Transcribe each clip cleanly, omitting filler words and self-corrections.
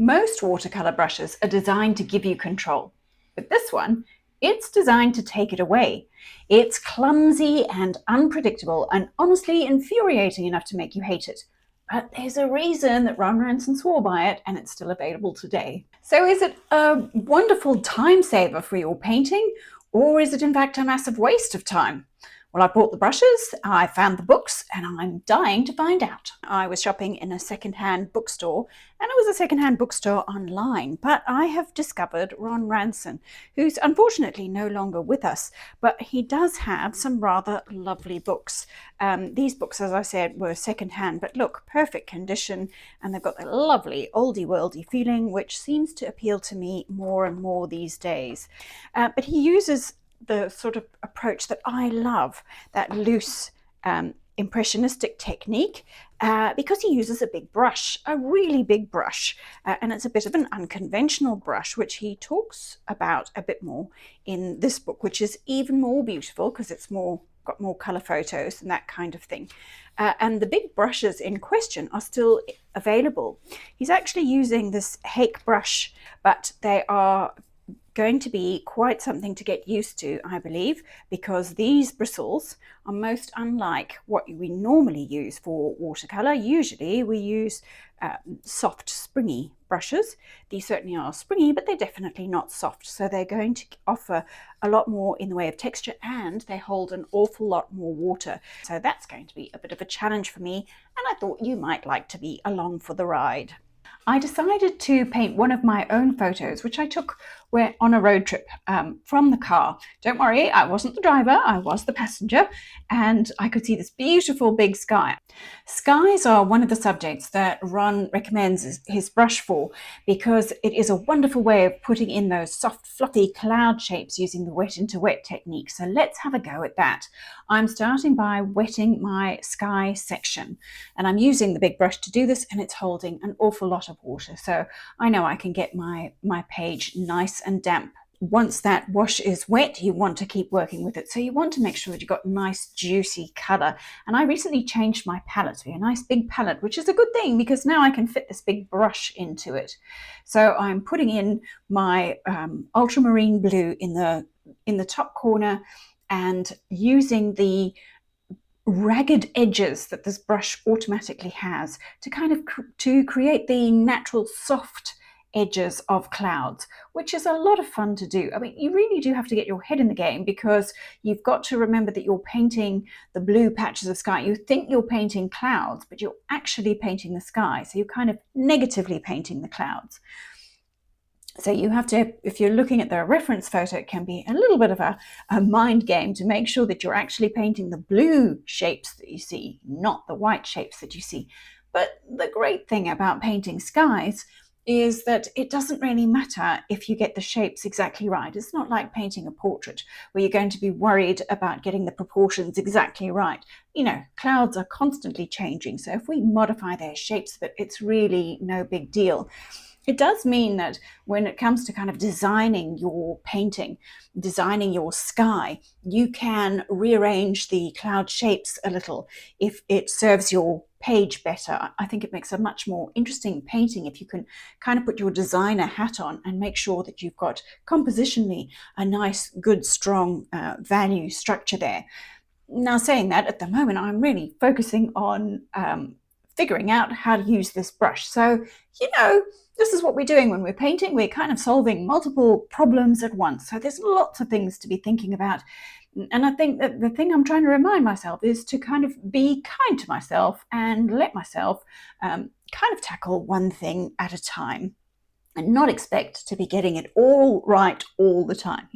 Most watercolor brushes are designed to give you control, but this one, it's designed to take it away. It's clumsy and unpredictable and honestly infuriating enough to make you hate it. But there's a reason that Ron Ranson swore by it, and it's still available today. So is it a wonderful time saver for your painting, or is it in fact a massive waste of time? Well, I bought the brushes, I found the books, and I'm dying to find out. I was shopping in a second-hand bookstore, and it was a second-hand bookstore online, but I have discovered Ron Ranson, who's unfortunately no longer with us, but he does have some rather lovely books. These books, as I said, were second-hand, but look, perfect condition, and they've got the lovely oldie-worldy feeling, which seems to appeal to me more and more these days. But he uses the sort of approach that I love, that loose impressionistic technique, because he uses a big brush, a really big brush, and it's a bit of an unconventional brush, which he talks about a bit more in this book, which is even more beautiful because it's got more color photos and that kind of thing. And the big brushes in question are still available. He's actually using this Hake brush, but they are going to be quite something to get used to, I believe, because these bristles are most unlike what we normally use for watercolor. Usually we use soft, springy brushes. These certainly are springy, but they're definitely not soft. So they're going to offer a lot more in the way of texture, and they hold an awful lot more water. So that's going to be a bit of a challenge for me, and I thought you might like to be along for the ride. I decided to paint one of my own photos, which I took on a road trip from the car. Don't worry, I wasn't the driver, I was the passenger, and I could see this beautiful big sky. Skies are one of the subjects that Ron recommends his brush for, because it is a wonderful way of putting in those soft, fluffy cloud shapes using the wet into wet technique. So let's have a go at that. I'm starting by wetting my sky section, and I'm using the big brush to do this, and it's holding an awful lot of water, so I know I can get my page nice and damp. Once that wash is wet, you want to keep working with it, so you want to make sure that you've got nice juicy color. And I recently changed my palette to be a nice big palette, which is a good thing because now I can fit this big brush into it. So I'm putting in my ultramarine blue in the top corner, and using the ragged edges that this brush automatically has to to create the natural soft edges of clouds, which is a lot of fun to do. I mean, you really do have to get your head in the game, because you've got to remember that you're painting the blue patches of sky. You think you're painting clouds, but you're actually painting the sky, so you're kind of negatively painting the clouds. So you have to, if you're looking at the reference photo, it can be a little bit of a mind game to make sure that you're actually painting the blue shapes that you see, not the white shapes that you see. But the great thing about painting skies is that it doesn't really matter if you get the shapes exactly right. It's not like painting a portrait where you're going to be worried about getting the proportions exactly right. You know, clouds are constantly changing, so if we modify their shapes, but it's really no big deal. It does mean that when it comes to kind of designing your painting, designing your sky, you can rearrange the cloud shapes a little if it serves your page better. I think it makes a much more interesting painting if you can kind of put your designer hat on and make sure that you've got compositionally a nice, good, strong value structure there. Now, saying that, at the moment, I'm really focusing on figuring out how to use this brush. So, this is what we're doing when we're painting. We're kind of solving multiple problems at once. So there's lots of things to be thinking about. And I think that the thing I'm trying to remind myself is to kind of be kind to myself and let myself kind of tackle one thing at a time, and not expect to be getting it all right all the time.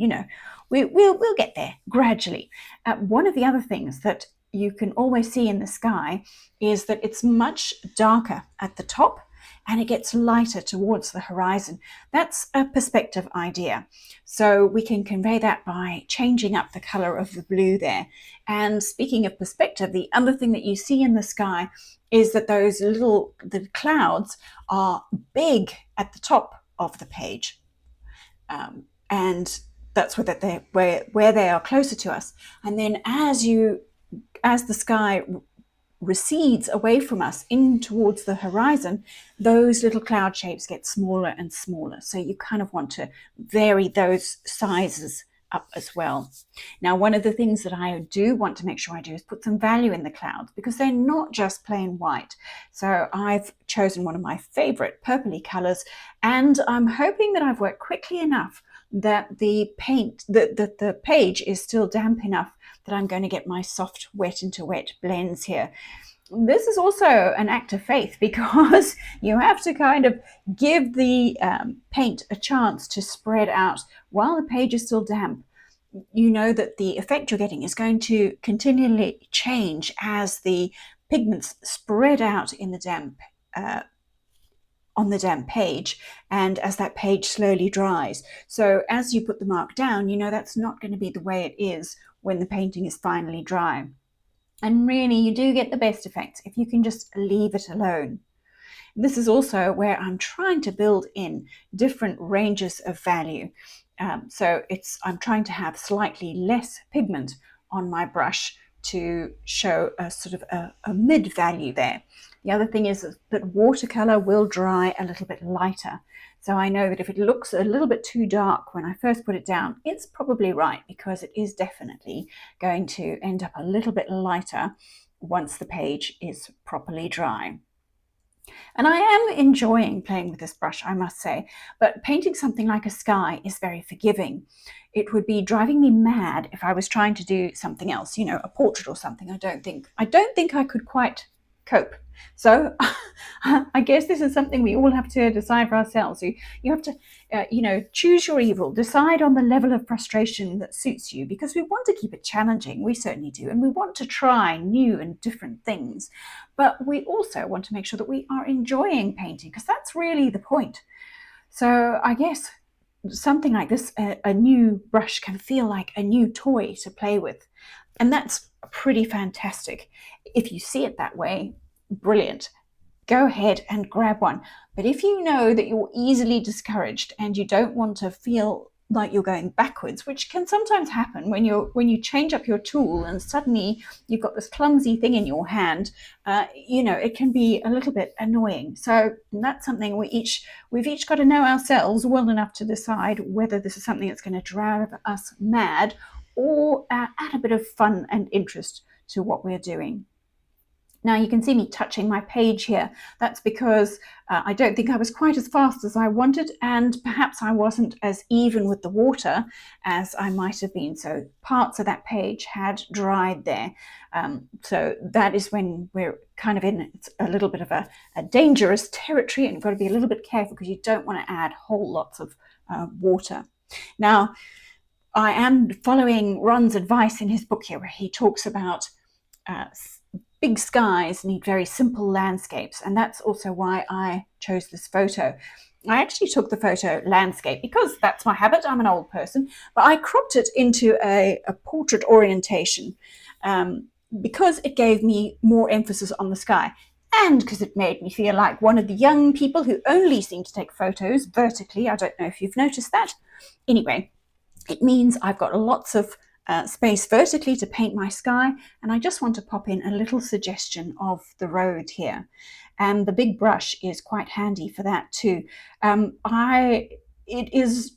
We'll get there gradually. One of the other things that you can always see in the sky is that it's much darker at the top and it gets lighter towards the horizon. That's a perspective idea. So we can convey that by changing up the color of the blue there. And speaking of perspective, the other thing that you see in the sky is that the clouds are big at the top of the page. And that's where they are closer to us. And then as the sky recedes away from us in towards the horizon, those little cloud shapes get smaller and smaller. So you kind of want to vary those sizes up as well. Now, one of the things that I do want to make sure I do is put some value in the clouds, because they're not just plain white. So I've chosen one of my favorite purpley colors, and I'm hoping that I've worked quickly enough that the page is still damp enough that I'm going to get my soft wet into wet blends here. This is also an act of faith, because you have to kind of give the paint a chance to spread out while the page is still damp. You know that the effect you're getting is going to continually change as the pigments spread out in the damp on the damp page, and as that page slowly dries. So as you put the mark down, you know that's not going to be the way it is when the painting is finally dry. And really, you do get the best effects if you can just leave it alone. This is also where I'm trying to build in different ranges of value. So I'm trying to have slightly less pigment on my brush to show a sort of a mid value there. The other thing is that watercolor will dry a little bit lighter. So I know that if it looks a little bit too dark when I first put it down, it's probably right, because it is definitely going to end up a little bit lighter once the page is properly dry. And I am enjoying playing with this brush, I must say, but painting something like a sky is very forgiving. It would be driving me mad if I was trying to do something else, you know, a portrait or something. I don't think I could quite cope. So I guess this is something we all have to decide for ourselves. You have to, choose your evil, decide on the level of frustration that suits you, because we want to keep it challenging. We certainly do. And we want to try new and different things. But we also want to make sure that we are enjoying painting, because that's really the point. So I guess something like this, a new brush can feel like a new toy to play with. And that's pretty fantastic. If you see it that way, brilliant. Go ahead and grab one. But if you know that you're easily discouraged and you don't want to feel like you're going backwards, which can sometimes happen when you change up your tool and suddenly you've got this clumsy thing in your hand, it can be a little bit annoying. So that's something we've each got to know ourselves well enough to decide whether this is something that's going to drive us mad or add a bit of fun and interest to what we're doing. Now you can see me touching my page here. That's because I don't think I was quite as fast as I wanted, and perhaps I wasn't as even with the water as I might have been. So parts of that page had dried there. So that is when we're kind of in a little bit of a dangerous territory, and you've got to be a little bit careful because you don't want to add whole lots of water. Now, I am following Ron's advice in his book here, where he talks about big skies need very simple landscapes, and that's also why I chose this photo. I actually took the photo landscape because that's my habit. I'm an old person, but I cropped it into a portrait orientation because it gave me more emphasis on the sky, and because it made me feel like one of the young people who only seem to take photos vertically. I don't know if you've noticed that. Anyway, it means I've got lots of space vertically to paint my sky, and I just want to pop in a little suggestion of the road here. And the big brush is quite handy for that too. It is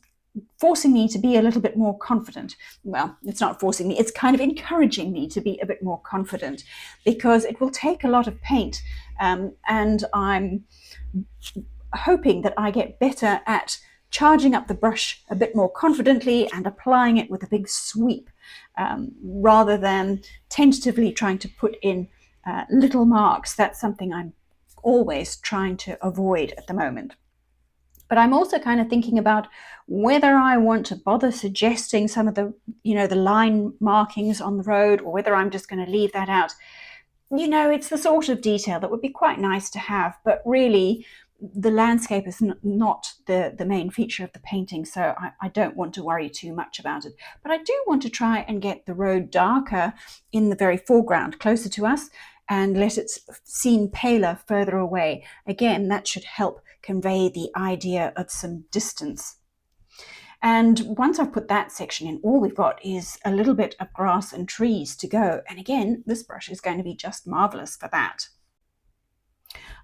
forcing me to be a little bit more confident. Well, it's not forcing me, it's kind of encouraging me to be a bit more confident, because it will take a lot of paint, and I'm hoping that I get better at charging up the brush a bit more confidently and applying it with a big sweep, rather than tentatively trying to put in little marks. That's something I'm always trying to avoid at the moment. But I'm also kind of thinking about whether I want to bother suggesting some of the line markings on the road, or whether I'm just going to leave that out. It's the sort of detail that would be quite nice to have, but really the landscape is not the main feature of the painting, so I don't want to worry too much about it. But I do want to try and get the road darker in the very foreground, closer to us, and let it seem paler further away. Again, that should help convey the idea of some distance. And once I've put that section in, all we've got is a little bit of grass and trees to go. And again, this brush is going to be just marvelous for that.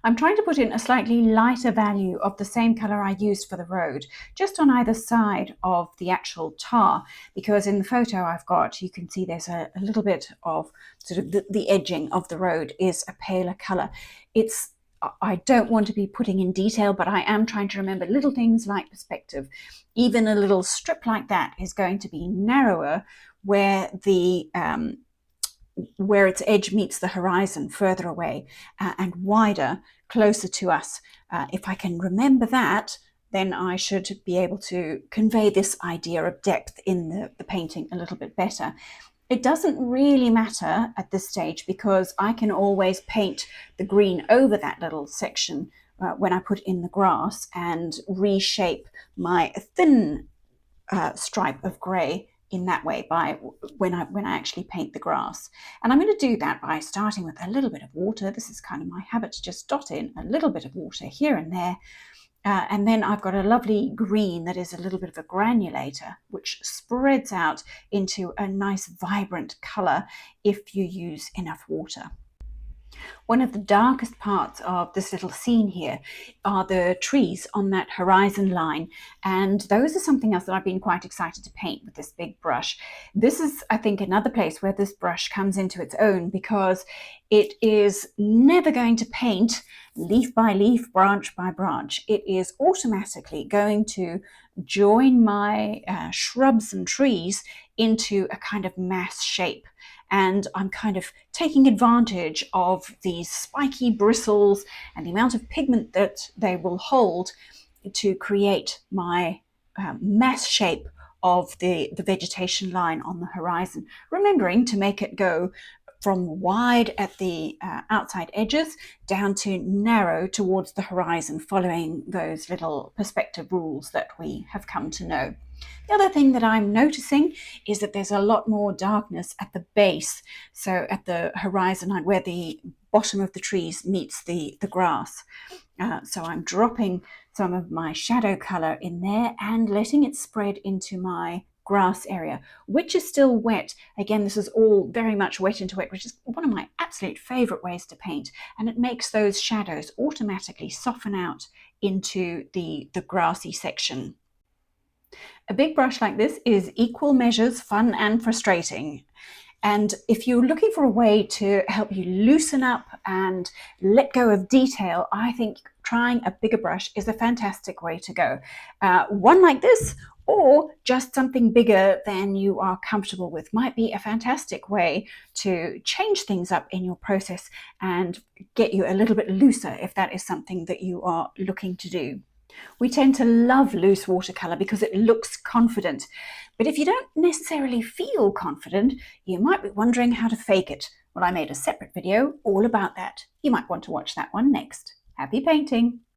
I'm trying to put in a slightly lighter value of the same color I used for the road, just on either side of the actual tar, because in the photo I've got, you can see there's a little bit of sort of the edging of the road is a paler color. I don't want to be putting in detail, but I am trying to remember little things like perspective. Even a little strip like that is going to be narrower where where its edge meets the horizon further away, and wider closer to us. If I can remember that, then I should be able to convey this idea of depth in the painting a little bit better. It doesn't really matter at this stage because I can always paint the green over that little section when I put in the grass and reshape my thin stripe of grey in that way by when I actually paint the grass. And I'm going to do that by starting with a little bit of water. This is kind of my habit, to just dot in a little bit of water here and there. And then I've got a lovely green that is a little bit of a granulator, which spreads out into a nice vibrant colour if you use enough water. One of the darkest parts of this little scene here are the trees on that horizon line, and those are something else that I've been quite excited to paint with this big brush. This is, I think, another place where this brush comes into its own, because it is never going to paint leaf by leaf, branch by branch. It is automatically going to join my shrubs and trees into a kind of mass shape. And I'm kind of taking advantage of these spiky bristles and the amount of pigment that they will hold to create my mass shape of the vegetation line on the horizon, remembering to make it go from wide at the outside edges down to narrow towards the horizon, following those little perspective rules that we have come to know. The other thing that I'm noticing is that there's a lot more darkness at the base, so at the horizon line where the bottom of the trees meets the grass. So I'm dropping some of my shadow colour in there and letting it spread into my grass area, which is still wet. Again, this is all very much wet into wet, which is one of my absolute favourite ways to paint, and it makes those shadows automatically soften out into the grassy section. A big brush like this is equal measures fun and frustrating. And if you're looking for a way to help you loosen up and let go of detail, I think trying a bigger brush is a fantastic way to go. One like this, or just something bigger than you are comfortable with, might be a fantastic way to change things up in your process and get you a little bit looser if that is something that you are looking to do. We tend to love loose watercolour because it looks confident, but if you don't necessarily feel confident, you might be wondering how to fake it. Well, I made a separate video all about that. You might want to watch that one next. Happy painting!